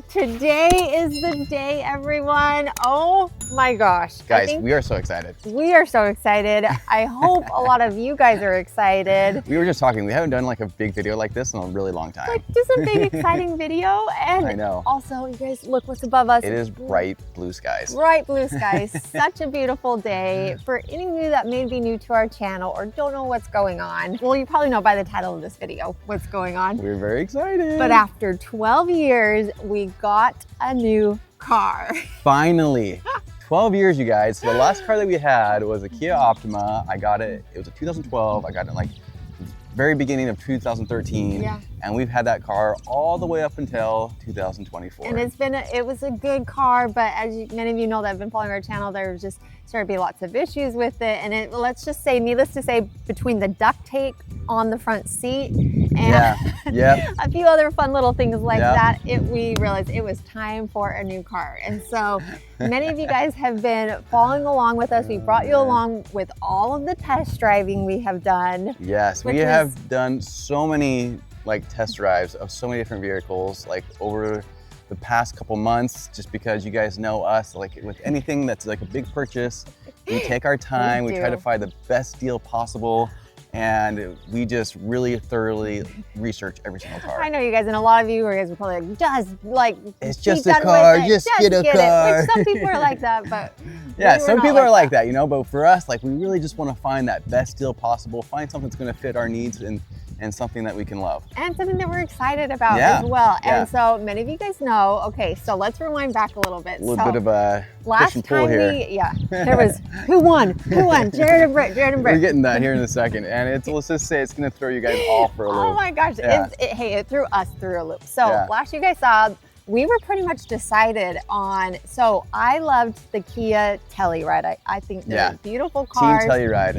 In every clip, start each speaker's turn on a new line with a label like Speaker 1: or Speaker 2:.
Speaker 1: Today is the day, everyone. Oh my gosh.
Speaker 2: Guys, we are so excited.
Speaker 1: We are so excited. I hope a lot of you guys are excited.
Speaker 2: We were just talking. We haven't done like a big video like this in a really long time.
Speaker 1: Like just a big exciting video. And
Speaker 2: I know.
Speaker 1: Also, you guys, look what's above us.
Speaker 2: It is bright blue skies.
Speaker 1: Bright blue skies. Such a beautiful day. For any of you that may be new to our channel or don't know what's going on, well, you probably know by the title of this video what's going on.
Speaker 2: We're very excited.
Speaker 1: But after 12 years, we got a new car.
Speaker 2: Finally. 12 years, you guys. So the last car that we had was a Kia Optima. I got it. It was a 2012. I got it in like very beginning of 2013.
Speaker 1: Yeah.
Speaker 2: And we've had that car all the way up until 2024.
Speaker 1: And it was a good car, but as many of you know that have been following our channel, there was just started to be lots of issues with it. And let's just say, needless to say, between the duct tape on the front seat and a few other fun little things like that, we realized it was time for a new car. And so many of you guys have been following along with us. We brought you along with all of the test driving we have done.
Speaker 2: Yes, we have done so many test drives of so many different vehicles over the past couple months, just because you guys know us, with anything that's like a big purchase, we take our time, we try to find the best deal possible, and we just really thoroughly research every single car.
Speaker 1: I know you guys, and a lot of you guys are probably
Speaker 2: it's just a car, just get a car.
Speaker 1: Which some people are like that, but
Speaker 2: yeah, some people are like that, you know, but for us, we really just want to find that best deal possible, find something that's going to fit our needs and something that we can love.
Speaker 1: And something that we're excited about as well. And so many of you guys know, okay, so let's rewind back a little bit.
Speaker 2: A little bit of a push and pull here.
Speaker 1: There was, who won? Jared and Britt,
Speaker 2: We're getting that here in a second. And let's just say it's gonna throw you guys all for a loop.
Speaker 1: Oh my gosh, it threw us through a loop. So last you guys saw, we were pretty much decided on, so I loved the Kia Telluride. I think they're beautiful cars.
Speaker 2: Team Telluride.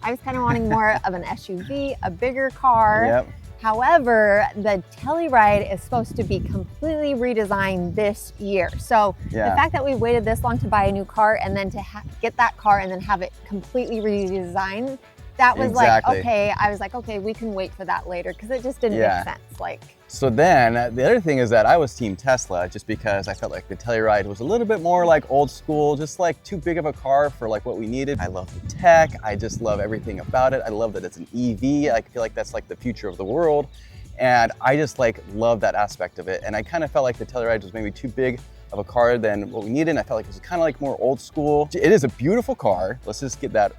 Speaker 1: I was kind of wanting more of an SUV, a bigger car.
Speaker 2: Yep.
Speaker 1: However, the Telluride is supposed to be completely redesigned this year. So the fact that we waited this long to buy a new car and then to get that car and then have it completely redesigned, that was I was like, okay, we can wait for that later, because it just didn't make sense.
Speaker 2: So then the other thing is that I was team Tesla, just because I felt like the Telluride was a little bit more old school, just too big of a car for what we needed. I love the tech. I just love everything about it. I love that it's an EV. I feel like that's the future of the world. And I just love that aspect of it. And I kind of felt like the Telluride was maybe too big of a car than what we needed. I felt like it was kind of more old school. It is a beautiful car. Let's just get that,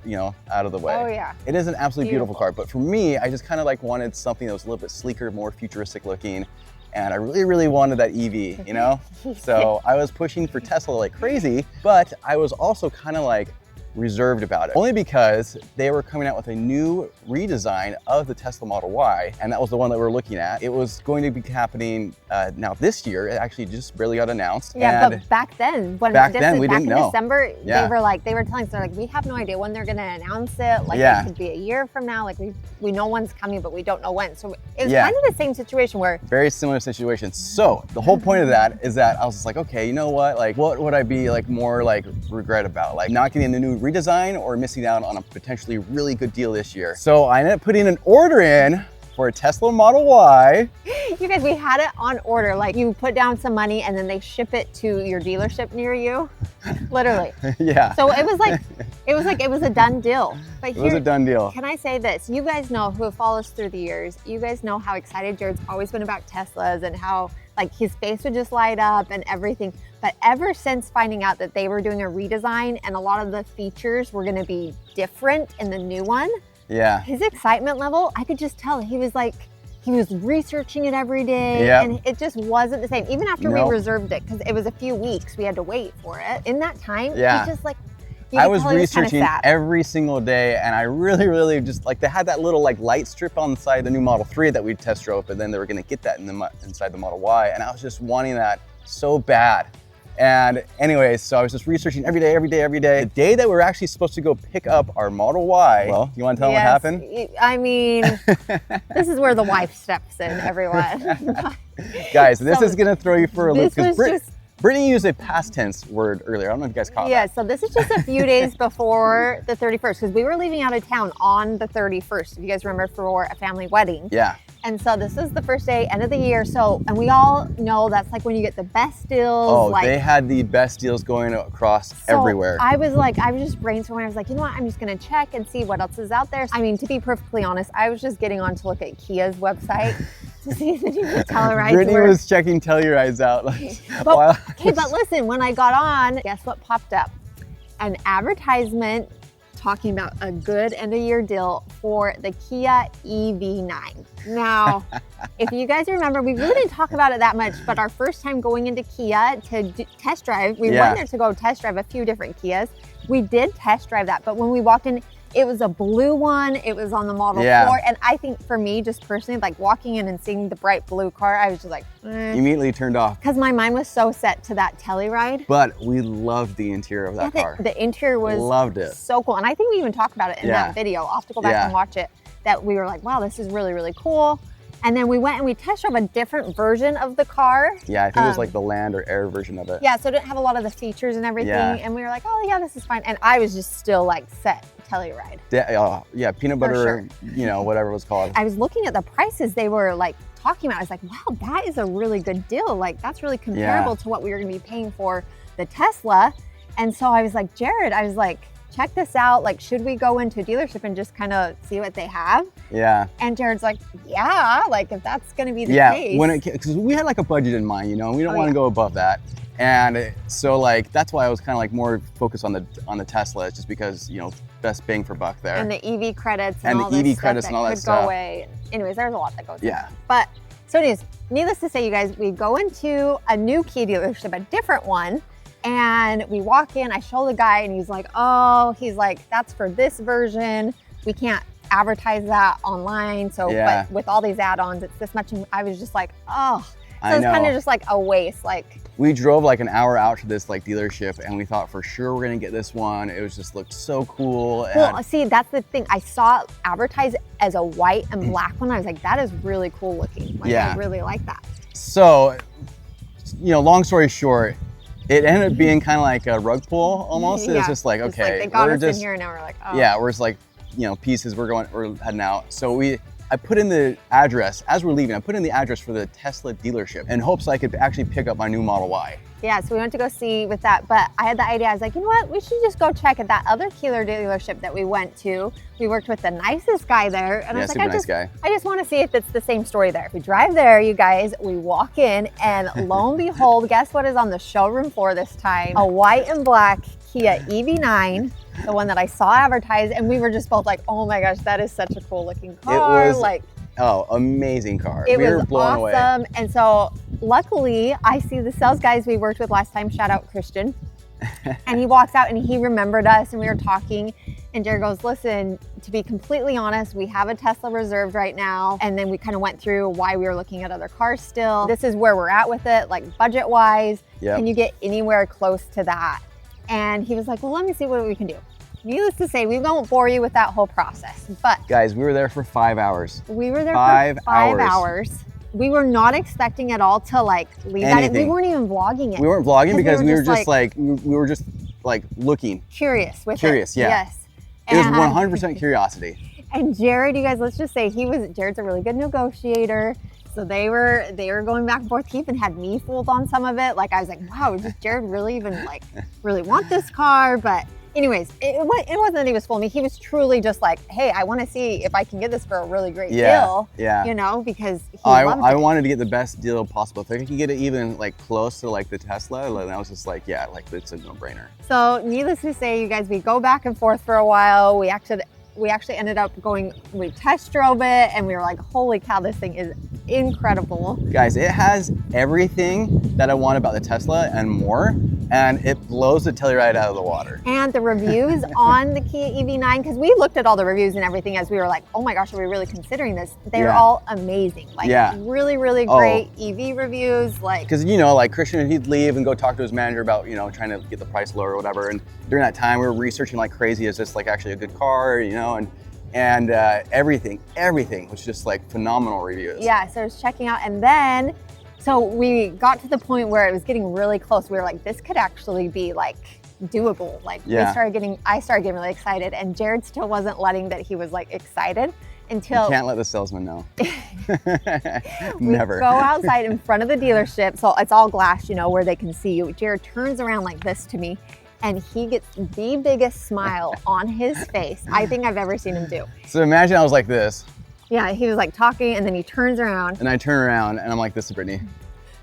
Speaker 2: out of the way.
Speaker 1: Oh yeah.
Speaker 2: It is an absolutely beautiful car, but for me, I just kind of wanted something that was a little bit sleeker, more futuristic looking. And I really, really wanted that EV, So I was pushing for Tesla like crazy, but I was also kind of reserved about it, only because they were coming out with a new redesign of the Tesla Model Y, and that was the one that we were looking at. It was going to be happening now this year. It actually just barely got announced.
Speaker 1: Yeah, but back then,
Speaker 2: we didn't know.
Speaker 1: December, they were telling us, we have no idea when they're going to announce it. It could be a year from now. We know when's coming, but we don't know when. So it was kind of the same situation where.
Speaker 2: Very similar situation. So the whole point of that is that I was just okay, you know what? What would I be more regret about? Not getting the new redesign or missing out on a potentially really good deal this year. So I ended up putting an order in for a Tesla Model Y.
Speaker 1: You guys, we had it on order. You put down some money and then they ship it to your dealership near you. Literally.
Speaker 2: Yeah.
Speaker 1: So it was a done deal. But
Speaker 2: it was a done deal.
Speaker 1: Can I say this? You guys know, who have followed us through the years, you guys know how excited Jared's always been about Teslas and how his face would just light up and everything. But ever since finding out that they were doing a redesign and a lot of the features were gonna be different in the new one, his excitement level, I could just tell. He was he was researching it every day, and it just wasn't the same. Even after we reserved it, because it was a few weeks, we had to wait for it. In that time, he just
Speaker 2: I was researching every single day, and I really, really just they had that little light strip on the side of the new Model 3 that we test drove, but then they were gonna get that inside the Model Y, and I was just wanting that so bad. And anyways, so I was just researching every day. The day that we were actually supposed to go pick up our Model Y, well, you want to tell them what happened?
Speaker 1: I mean, this is where the wife steps in, everyone.
Speaker 2: Guys, this is going to throw you for a loop, because Brittany used a past tense word earlier. I don't know if you guys caught that.
Speaker 1: Yeah, so this is just a few days before the 31st, because we were leaving out of town on the 31st, if you guys remember, for a family wedding.
Speaker 2: Yeah.
Speaker 1: And so this is the first day, end of the year. So, and we all know that's like when you get the best deals.
Speaker 2: Oh,
Speaker 1: like,
Speaker 2: they had the best deals going across everywhere.
Speaker 1: I was just brainstorming. I was like, you know what? I'm just going to check and see what else is out there. I mean, to be perfectly honest, I was just getting on to look at Kia's website to see if the new Tellurides
Speaker 2: Brittany
Speaker 1: were.
Speaker 2: was checking Tellurides out.
Speaker 1: But listen, when I got on, guess what popped up? An advertisement talking about a good end of year deal for the Kia EV9. Now, if you guys remember, we really didn't talk about it that much, but our first time going into Kia to test drive, we went there to go test drive a few different Kias. We did test drive that, but when we walked in, it was a blue one. It was on the Model 4. And I think for me, just personally, like walking in and seeing the bright blue car, I was just like,
Speaker 2: Immediately turned off.
Speaker 1: Because my mind was so set to that Telluride.
Speaker 2: But we loved the interior of that car.
Speaker 1: The interior was
Speaker 2: loved it.
Speaker 1: So cool. And I think we even talked about it in that video. I'll have to go back and watch it. That we were like, wow, this is really, really cool. And then we went and we test drove a different version of the car.
Speaker 2: Yeah, I think it was like the land or air version of it.
Speaker 1: Yeah, so it didn't have a lot of the features and everything. And we were like, oh yeah, this is fine. And I was just still like set Telluride.
Speaker 2: Yeah, peanut butter, you know, whatever it was called.
Speaker 1: I was looking at the prices they were like talking about. I was like, wow, that is a really good deal. Like that's really comparable to what we were gonna be paying for the Tesla. And so I was like, Jared, I was like, check this out. Like, should we go into a dealership and just kind of see what they have?
Speaker 2: Yeah.
Speaker 1: And Jared's like, yeah, like if that's going to be the case.
Speaker 2: Yeah, because we had like a budget in mind, you know, and we don't want to go above that. And so like, that's why I was kind of like more focused on the Tesla, just because, you know, best bang for buck there.
Speaker 1: And the EV credits and,
Speaker 2: and
Speaker 1: all
Speaker 2: the
Speaker 1: this
Speaker 2: EV credits and all that
Speaker 1: could
Speaker 2: stuff.
Speaker 1: Go away. Anyways, there's a lot that goes in.
Speaker 2: Yeah.
Speaker 1: But so anyways, needless to say, you guys, we go into a new Kia dealership, a different one. And we walk in, I show the guy and he's like, that's for this version. We can't advertise that online. So, but with all these add-ons, it's this much. And I was just like, oh, so it's kind of just like a waste. Like
Speaker 2: we drove like an hour out to this like dealership and we thought for sure we're going to get this one. It was just looked so cool.
Speaker 1: Well, see, that's the thing. I saw it advertised as a white and black one. I was like, that is really cool looking. Like, I really like that.
Speaker 2: So, you know, long story short, it ended up being kind of like a rug pull almost. It was just like, okay,
Speaker 1: like they got us in here and now we're like, oh.
Speaker 2: Yeah, we're just like, you know, pieces, we're heading out. So I put in the address, as we're leaving, I put in the address for the Tesla dealership in hopes I could actually pick up my new Model Y.
Speaker 1: Yeah, so we went to go see with that, but I had the idea, I was like, you know what, we should just go check at that other Kia dealership that we went to. We worked with the nicest guy there, and I was like, I just want to see if it's the same story there. We drive there, you guys, we walk in, and lo and behold, guess what is on the showroom floor this time? A white and black Kia EV9, the one that I saw advertised, and we were just both like, oh my gosh, that is such a cool looking car.
Speaker 2: It was, amazing car.
Speaker 1: We
Speaker 2: were blown away.
Speaker 1: And so luckily, I see the sales guys we worked with last time, shout out Christian, and he walks out and he remembered us and we were talking, and Jared goes, listen, to be completely honest, we have a Tesla reserved right now. And then we kind of went through why we were looking at other cars still. This is where we're at with it, like budget wise. Can you get anywhere close to that? And he was like, well, let me see what we can do. Needless to say, we won't bore you with that whole process, but
Speaker 2: guys, we were there for 5 hours.
Speaker 1: We were there for 5 hours. We were not expecting at all to like leave that. We weren't even vlogging it.
Speaker 2: We weren't vlogging because we were just like we were just like looking.
Speaker 1: Curious with it.
Speaker 2: Curious, yeah.
Speaker 1: Yes.
Speaker 2: It was 100% curiosity.
Speaker 1: And Jared, you guys, let's just say Jared's a really good negotiator. So they were going back and forth. He even had me fooled on some of it. Like I was like, wow, does Jared really even like really want this car? But anyways, it wasn't that he was fooling me. He was truly just like, hey, I want to see if I can get this for a really great deal. Yeah. You know, because I
Speaker 2: wanted to get the best deal possible. If I could get it even like close to like the Tesla, then I was just like, yeah, like it's a no-brainer.
Speaker 1: So needless to say, you guys, we go back and forth for a while. We actually ended up we test drove it and we were like, holy cow, this thing is incredible.
Speaker 2: Guys, it has everything that I want about the Tesla and more, and it blows the Telluride out of the water.
Speaker 1: And the reviews on the Kia EV9, because we looked at all the reviews and everything as we were like, oh my gosh, are we really considering this? They were all amazing. Like really, really great EV reviews. Like,
Speaker 2: because you know, like Christian, he'd leave and go talk to his manager about, you know, trying to get the price lower or whatever. And during that time, we were researching like crazy. Is this like actually a good car, you know? And everything was just like phenomenal reviews.
Speaker 1: Yeah, so I was checking out, and then so we got to the point where it was getting really close. We were like, this could actually be like doable. Like I started getting really excited, and Jared still wasn't letting that he was like excited until
Speaker 2: you can't let the salesman know.
Speaker 1: we
Speaker 2: Never.
Speaker 1: go outside in front of the dealership, so it's all glass, you know, where they can see you. Jared turns around like this to me, and he gets the biggest smile on his face I think I've ever seen him do.
Speaker 2: So imagine I was like this.
Speaker 1: Yeah, he was like talking, and then he turns around.
Speaker 2: And I turn around, and I'm like this to Brittany.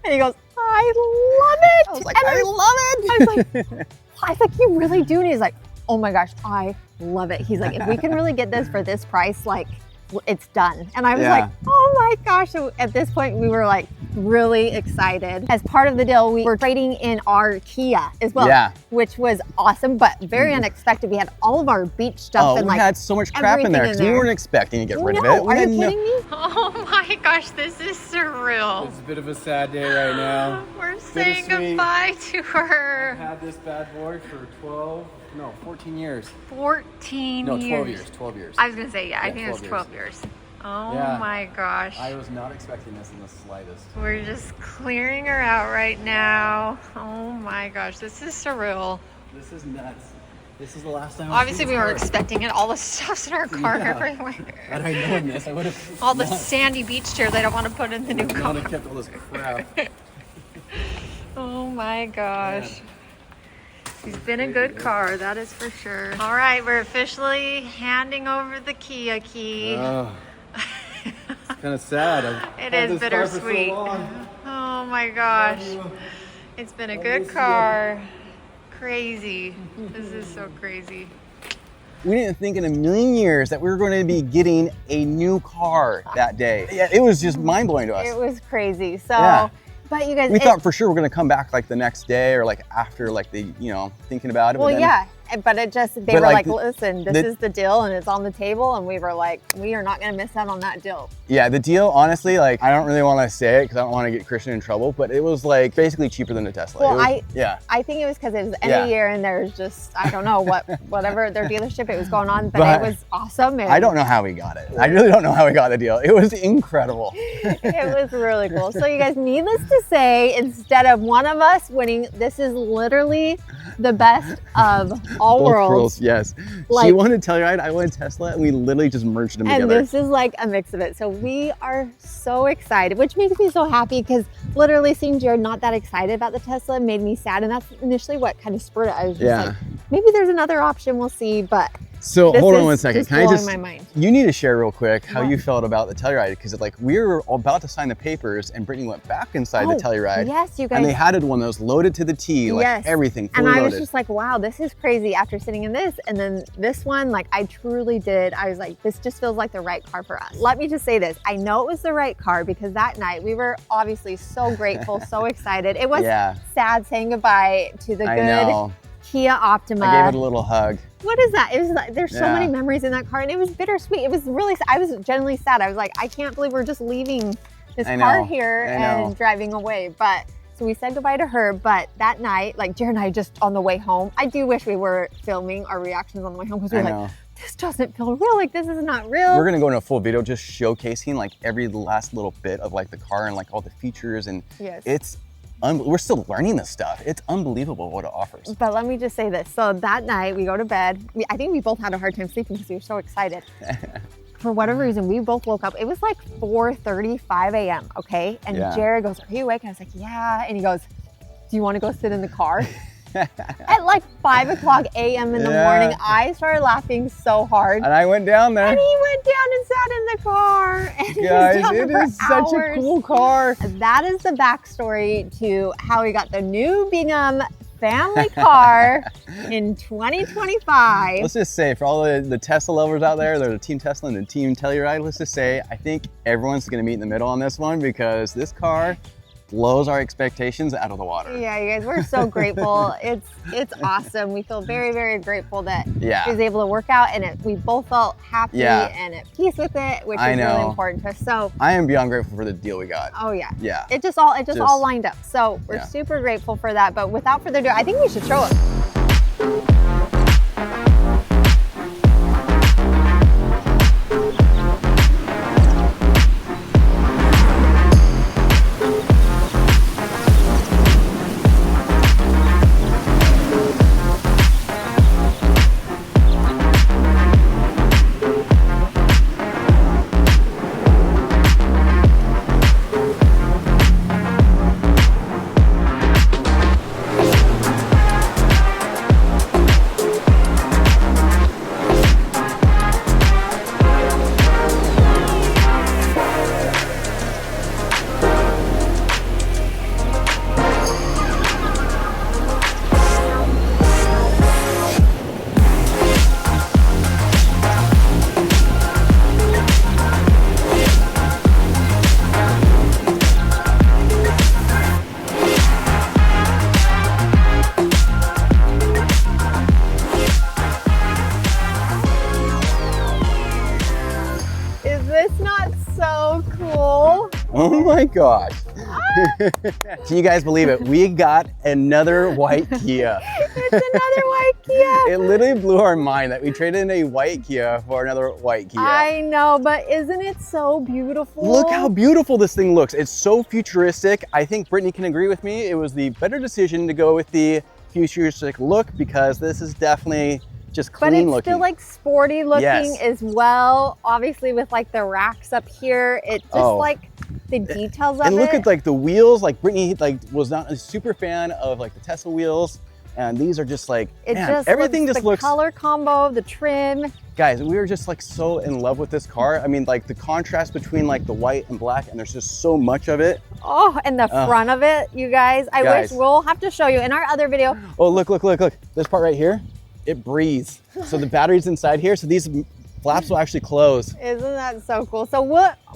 Speaker 1: And he goes, I love it.
Speaker 2: I was like,
Speaker 1: and
Speaker 2: I love it.
Speaker 1: I was like, you really do? And he's like, oh my gosh, I love it. He's like, if we can really get this for this price, like, it's done. And I was like, oh my gosh. So at this point, we were like really excited. As part of the deal, we were trading in our Kia as well, which was awesome, but very unexpected. We had all of our beach stuff and like
Speaker 2: we had so much crap in there because we weren't expecting to get rid of it.
Speaker 1: Are you kidding me?
Speaker 3: Oh my gosh, this is surreal.
Speaker 4: It's a bit of a sad day right now.
Speaker 3: We're saying goodbye to her.
Speaker 4: I've had this bad boy for 14 years.
Speaker 3: 14
Speaker 4: No, 12
Speaker 3: years.
Speaker 4: years. 12 years.
Speaker 3: I was going to say, I think it's 12 years. Oh my gosh.
Speaker 2: I was not expecting this in the slightest.
Speaker 3: We're just clearing her out right now. Oh my gosh, this is surreal.
Speaker 4: This is nuts. This is the last time.
Speaker 3: Obviously, we weren't expecting it. All the stuff's in our car everywhere.
Speaker 4: Had I known this, I would have.
Speaker 3: All the sandy beach chair they don't want to put in the new car.
Speaker 4: I would have kept all this crap.
Speaker 3: Oh my gosh. She's been a good car, that is for sure. All right, we're officially handing over the Kia key.
Speaker 4: It's kind of sad.
Speaker 3: It is bittersweet. Oh my gosh. It's been a good car. Crazy. This is so crazy.
Speaker 2: We didn't think in a million years that we were going to be getting a new car that day. Yeah, it was just mind blowing to us.
Speaker 1: It was crazy. So, but you guys,
Speaker 2: we thought for sure we're going to come back like the next day or like after, like the, you know, thinking about it.
Speaker 1: Well, but it just, they were like, listen, this is the deal and it's on the table. And we were like, we are not going to miss out on that deal.
Speaker 2: Yeah, the deal, honestly, like, I don't really want to say it because I don't want to get Christian in trouble, but it was like basically cheaper than a Tesla.
Speaker 1: Well, I think it was because it was the end of the year and there's just, I don't know whatever their dealership it was going on, but it was awesome.
Speaker 2: I don't know how we got it. I really don't know how we got the deal. It was incredible.
Speaker 1: It was really cool. So you guys, needless to say, instead of one of us winning, this is literally the best of all worlds.
Speaker 2: Yes.
Speaker 1: Like,
Speaker 2: she wanted Telluride, I wanted Tesla, and we literally just merged them together.
Speaker 1: And this is like a mix of it. So we are so excited, which makes me so happy because literally seeing Jared not that excited about the Tesla made me sad. And that's initially what kind of spurred it. I was just like, maybe there's another option, we'll see. But
Speaker 2: so hold on 1 second. Can I just,
Speaker 1: my mind.
Speaker 2: You need to share real quick how you felt about the Telluride, because like we were about to sign the papers and Brittany went back inside the Telluride.
Speaker 1: Yes, you guys.
Speaker 2: And they had one that was loaded to the T, like everything fully loaded.
Speaker 1: And I was just like, wow, this is crazy after sitting in this. And then this one, like I truly did. I was like, this just feels like the right car for us. Let me just say this. I know it was the right car because that night we were obviously so grateful, so excited. It was sad saying goodbye to the good Kia Optima.
Speaker 2: I gave it a little hug.
Speaker 1: What is that? It was like, there's so many memories in that car and it was bittersweet. It was really, I was genuinely sad. I was like, I can't believe we're just leaving this car here and driving away. But so we said goodbye to her, but that night, like Jared and I just on the way home, I do wish we were filming our reactions on the way home because we were like, this doesn't feel real. Like this is not real.
Speaker 2: We're gonna go into a full video just showcasing like every last little bit of like the car and like all the features and it's we're still learning this stuff. It's unbelievable what it offers.
Speaker 1: But let me just say this. So that night we go to bed. I think we both had a hard time sleeping because we were so excited. For whatever reason, we both woke up. It was like 4:35 a.m., okay? And Jared goes, are you awake? And I was like, yeah. And he goes, do you want to go sit in the car? At like 5 o'clock a.m. in the morning, I started laughing so hard.
Speaker 2: And I went down there.
Speaker 1: And he went down and sat in the car. And
Speaker 2: guys, it is such a cool car.
Speaker 1: That is the backstory to how we got the new Bingham family car in 2025.
Speaker 2: Let's just say for all the Tesla lovers out there, there's a Team Tesla and a Team Telluride. Let's just say, I think everyone's gonna meet in the middle on this one because this car blows our expectations out of the water.
Speaker 1: Yeah, you guys, we're so grateful. It's awesome. We feel very, very grateful that she was able to work out and we both felt happy and at peace with it, which is really important to us. So
Speaker 2: I am beyond grateful for the deal we got.
Speaker 1: Oh yeah.
Speaker 2: Yeah.
Speaker 1: It just all lined up. So we're super grateful for that. But without further ado, I think we should show them.
Speaker 2: Oh my gosh. Can you guys believe it? We got another white Kia.
Speaker 1: It's another white Kia.
Speaker 2: It literally blew our mind that we traded in a white Kia for another white Kia.
Speaker 1: I know, but isn't it so beautiful?
Speaker 2: Look how beautiful this thing looks. It's so futuristic. I think Brittany can agree with me. It was the better decision to go with the futuristic look because this is definitely just clean looking.
Speaker 1: But it's still like sporty looking
Speaker 2: Yes.
Speaker 1: as well. Obviously with like the racks up here, it just like the details of it.
Speaker 2: And look at like the wheels. Like Brittany like was not a super fan of like the Tesla wheels. And these are just like, everything just looks.
Speaker 1: The color combo, the trim.
Speaker 2: Guys, we were just like so in love with this car. I mean, like the contrast between like the white and black, and there's just so much of it.
Speaker 1: Oh, and the front of it, you guys. I wish we'll have to show you in our other video.
Speaker 2: Oh, look. This part right here, it breathes. So the battery's inside here. So these flaps will actually close.
Speaker 1: Isn't that so cool? So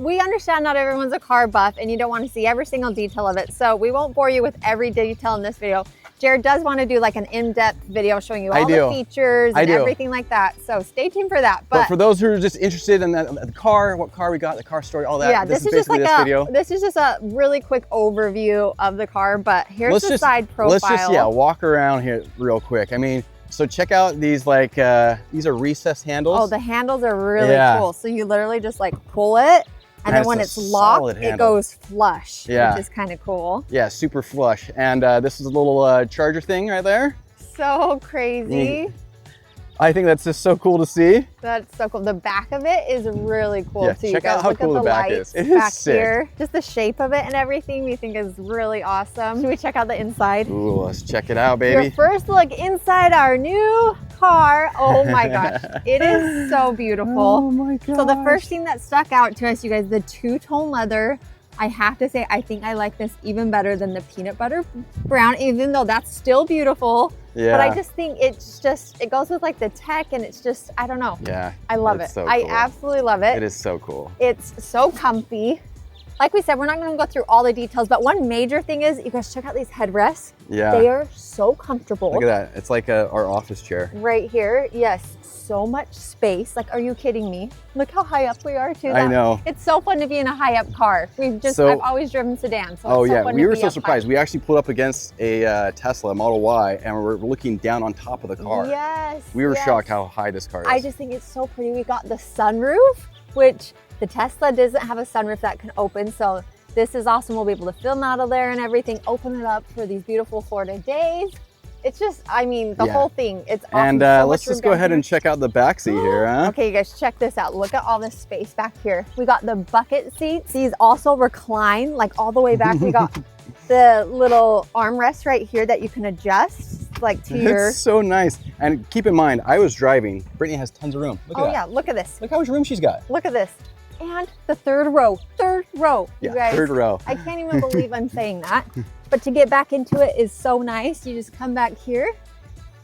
Speaker 1: we understand not everyone's a car buff and you don't want to see every single detail of it. So we won't bore you with every detail in this video. Jared does want to do like an in-depth video showing you all the features and everything like that. So stay tuned for that.
Speaker 2: But for those who are just interested in the car, what car we got, the car story, all that.
Speaker 1: Yeah, this is just like this is just a really quick overview of the car, but here's the side profile.
Speaker 2: Let's just walk around here real quick. I mean, so check out these like, these are recessed handles.
Speaker 1: Oh, the handles are really cool. So you literally just like pull it and then when it's locked, it goes flush, which is kind of cool.
Speaker 2: Yeah, super flush. And this is a little charger thing right there.
Speaker 1: So crazy.
Speaker 2: I think that's just so cool to see.
Speaker 1: That's so cool. The back of it is really cool too.
Speaker 2: Check out how cool the back is. It is sick.
Speaker 1: Here. Just the shape of it and everything we think is really awesome. Should we check out the inside?
Speaker 2: Ooh, let's check it out, baby.
Speaker 1: Your first look inside our new car. Oh my gosh. It is so beautiful.
Speaker 2: Oh my gosh.
Speaker 1: So the first thing that stuck out to us, you guys, the two-tone leather. I have to say, I think I like this even better than the peanut butter brown, even though that's still beautiful. Yeah. But I just think it goes with like the tech and it's just, I don't know.
Speaker 2: Yeah.
Speaker 1: I love it.
Speaker 2: So cool.
Speaker 1: I absolutely love it.
Speaker 2: It is so cool.
Speaker 1: It's so comfy. Like we said, we're not going to go through all the details, but one major thing is you guys check out these headrests.
Speaker 2: Yeah.
Speaker 1: They are so comfortable.
Speaker 2: Look at that. It's like our office chair.
Speaker 1: Right here. Yes. So much space. Like, are you kidding me? Look how high up we are too.
Speaker 2: I know.
Speaker 1: It's so fun to be in a high up car. I've always driven sedans. So it's so fun
Speaker 2: we
Speaker 1: to
Speaker 2: were
Speaker 1: be
Speaker 2: so
Speaker 1: up
Speaker 2: surprised.
Speaker 1: high.
Speaker 2: We actually pulled up against a Tesla Model Y and we're looking down on top of the car.
Speaker 1: Yes.
Speaker 2: We were shocked how high this car is.
Speaker 1: I just think it's so pretty. We got the sunroof, which the Tesla doesn't have a sunroof that can open. So this is awesome. We'll be able to film out of there and everything, open it up for these beautiful Florida days. It's just, I mean, the whole thing, it's awesome.
Speaker 2: And let's just go ahead and check out the back seat here, huh?
Speaker 1: Okay, you guys, check this out. Look at all this space back here. We got the bucket seats. These also recline, like all the way back. We got the little armrest right here that you can adjust, like to your...
Speaker 2: It's so nice. And keep in mind, I was driving. Brittany has tons of room. Look at that.
Speaker 1: Yeah, look at this.
Speaker 2: Look how much room she's got.
Speaker 1: Look at this. And the third row,
Speaker 2: Yeah,
Speaker 1: you guys.
Speaker 2: third row.
Speaker 1: I can't even believe I'm saying that. But to get back into it is so nice. You just come back here.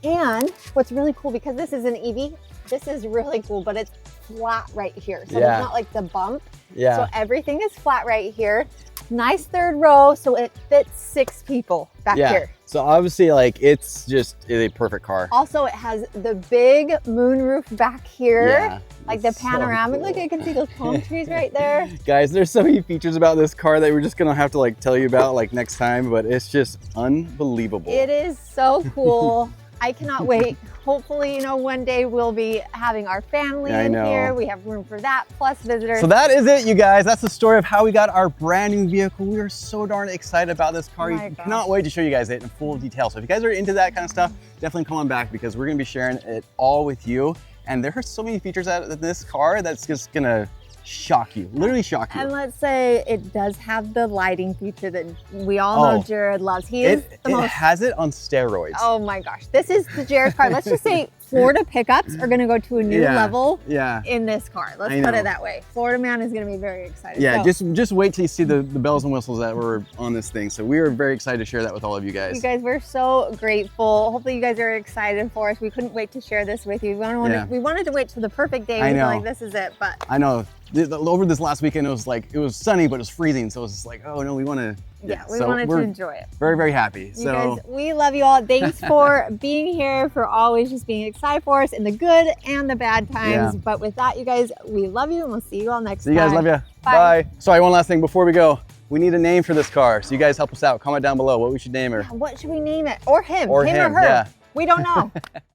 Speaker 1: And what's really cool, because this is an EV, this is really cool, but it's flat right here. So there's not like the bump.
Speaker 2: Yeah.
Speaker 1: So everything is flat right here. Nice third row, so it fits 6 people back here.
Speaker 2: So obviously, like, it's just a perfect car.
Speaker 1: Also, it has the big moonroof back here.
Speaker 2: Yeah,
Speaker 1: like the panoramic. Look, I can see those palm trees right there.
Speaker 2: Guys, there's so many features about this car that we're just gonna have to like tell you about like next time, but it's just unbelievable.
Speaker 1: It is so cool. I cannot wait. Hopefully, you know, one day we'll be having our family in here. We have room for that, plus visitors.
Speaker 2: So that is it, you guys. That's the story of how we got our brand new vehicle. We are so darn excited about this car. You cannot wait to show you guys it in full detail. So if you guys are into that kind of stuff, definitely come on back because we're gonna be sharing it all with you. And there are so many features out of this car that's just gonna shock you, literally shock you.
Speaker 1: And let's say it does have the lighting feature that we all know Jared loves. It
Speaker 2: has it on steroids.
Speaker 1: Oh my gosh, this is the Jared car. Let's just say Florida pickups are gonna go to a new level in this car. Let's put it that way. Florida man is gonna be very excited.
Speaker 2: Yeah, just wait till you see the bells and whistles that were on this thing. So we are very excited to share that with all of you guys.
Speaker 1: You guys, we're so grateful. Hopefully you guys are excited for us. We couldn't wait to share this with you. We wanted to wait till the perfect day. We feel like this is it, but
Speaker 2: I know. Over this last weekend, it was sunny, but it was freezing. So it was just like, oh no, we want to.
Speaker 1: We wanted to enjoy it.
Speaker 2: Very, very happy.
Speaker 1: You guys, we love you all. Thanks for being here, for always just being excited for us in the good and the bad times. But with that, you guys, we love you and we'll see you all next time.
Speaker 2: You guys, love you.
Speaker 1: Bye.
Speaker 2: Sorry, one last thing before we go. We need a name for this car. So you guys help us out. Comment down below what we should name her.
Speaker 1: What should we name it? Or him.
Speaker 2: Or
Speaker 1: him
Speaker 2: him,
Speaker 1: or her.
Speaker 2: yeah.
Speaker 1: We don't know.